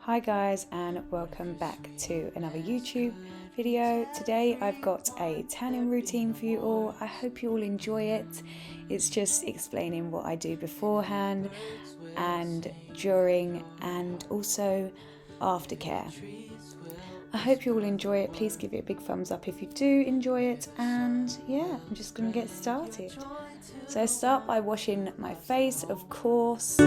Hi guys, and welcome back to another YouTube video. Today I've got a tanning routine for you all. I hope you all enjoy it. It's just explaining what I do beforehand and during and also aftercare. I hope you all enjoy it. Please give it a big thumbs up if you do enjoy it, and yeah, I'm just going to get started. So I start by washing my face, of course.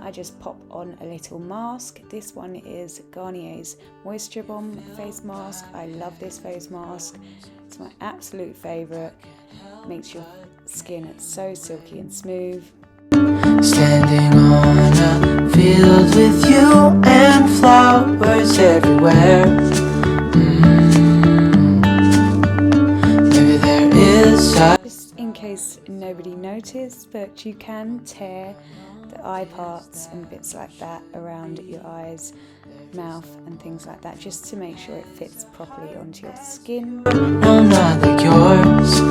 I just pop on a little mask. This one is Garnier's Moisture Bomb face mask. I love this face mask. It's my absolute favourite. Makes your skin so silky and smooth. Standing on a field with you and flowers everywhere. Maybe there is just in case nobody noticed, but you can tear the eye parts and bits like that around your eyes, mouth and things like that, just to make sure it fits properly onto your skin. No, not like yours.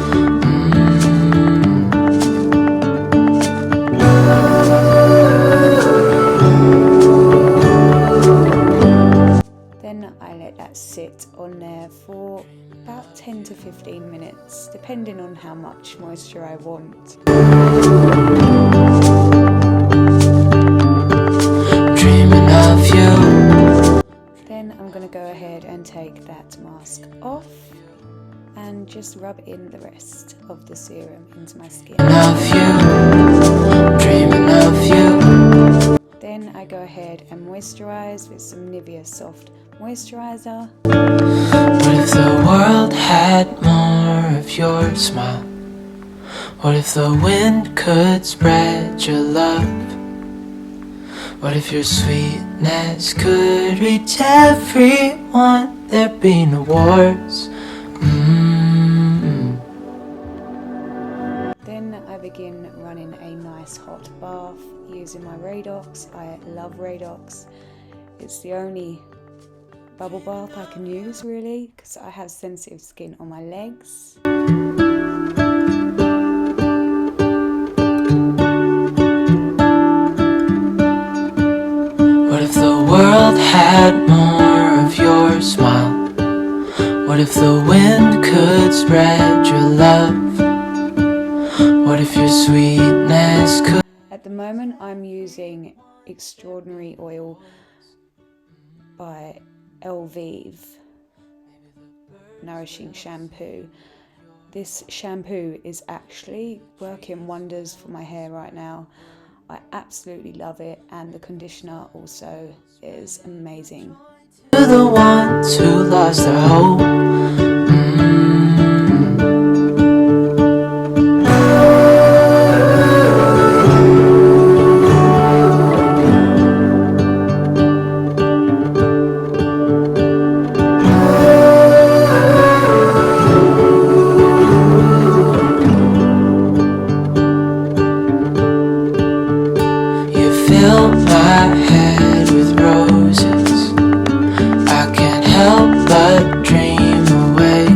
Then I let that sit on there for about 10 to 15 minutes, depending on how much moisture I want. Then I'm going to go ahead and take that mask off and just rub in the rest of the serum into my skin. Dreaming of you. Then I go ahead and moisturize with some Nivea Soft Moisturizer. What if the world had more of your smile? What if the wind could spread your love? What if your sweetness could reach everyone? There'd be no wars. Then I begin running a nice hot bath using my Radox. I love Radox. It's the only bubble bath I can use, really, because I have sensitive skin on my legs. What if the world had more of your smile? What if the wind could spread your love? What if your sweetness could... At the moment I'm using Extraordinary Oil by Elvive Nourishing Shampoo. This shampoo is actually working wonders for my hair right now. I absolutely love it, and the conditioner also is amazing. To the ones who lost their hope. Fill my head with roses. I can't help but dream away.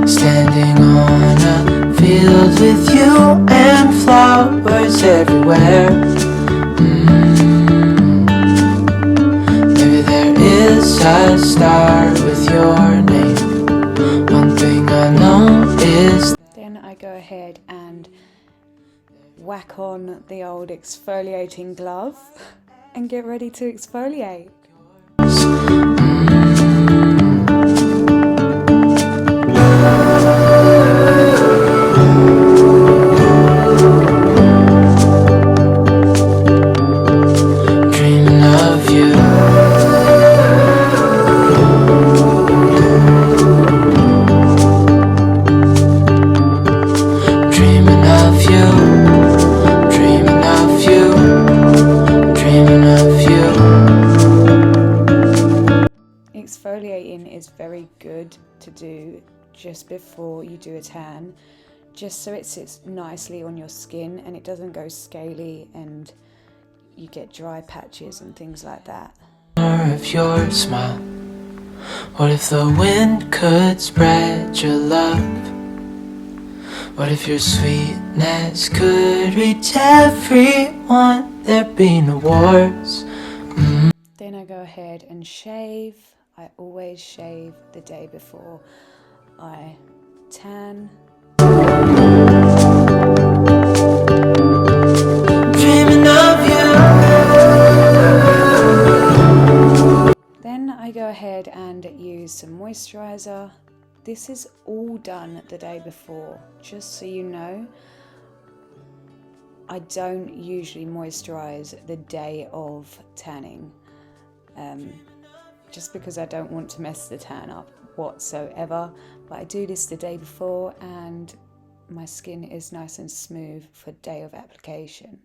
Standing on a field with you and flowers everywhere. Maybe there is a star with your name. One thing I know is... Then I go ahead and whack on the old exfoliating glove and get ready to exfoliate. Dreaming of you. Dreaming of you. Exfoliating is very good to do just before you do a tan, just so it sits nicely on your skin and it doesn't go scaly and you get dry patches and things like that. Of your smile. What if the wind could spread your love? What if your sweetness could reach everyone? There'd be no wars. Then I go ahead and shave. I always shave the day before I tan. Dreaming of you. Then I go ahead and use some moisturizer. This is all done the day before, just so you know. I don't usually moisturize the day of tanning, just because I don't want to mess the tan up whatsoever. But I do this the day before and my skin is nice and smooth for day of application.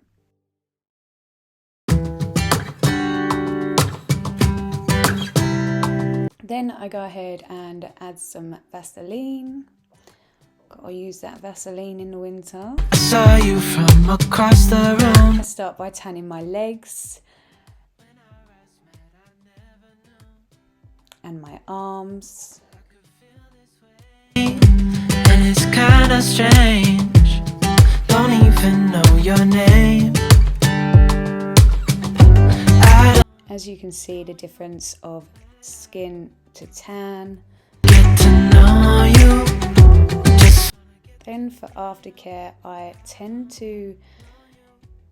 Then I go ahead and add some Vaseline. Gotta use that Vaseline in the winter. I saw you from across the room. I start by tanning my legs and my arms. And it's kinda strange. Don't even know your name. As you can see, the difference of skin to tan. Get to know you. Then for aftercare, I tend to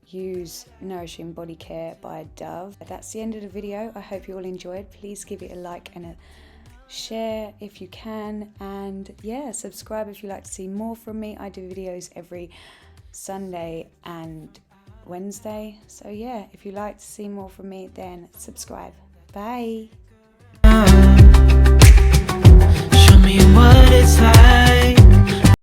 use Nourishing Body Care by Dove. That's the end of the video. I hope you all enjoyed. Please give it a like and a share if you can, and yeah, subscribe if you'd like to see more from me. I do videos every Sunday and Wednesday, so yeah, if you'd like to see more from me, then subscribe. Bye.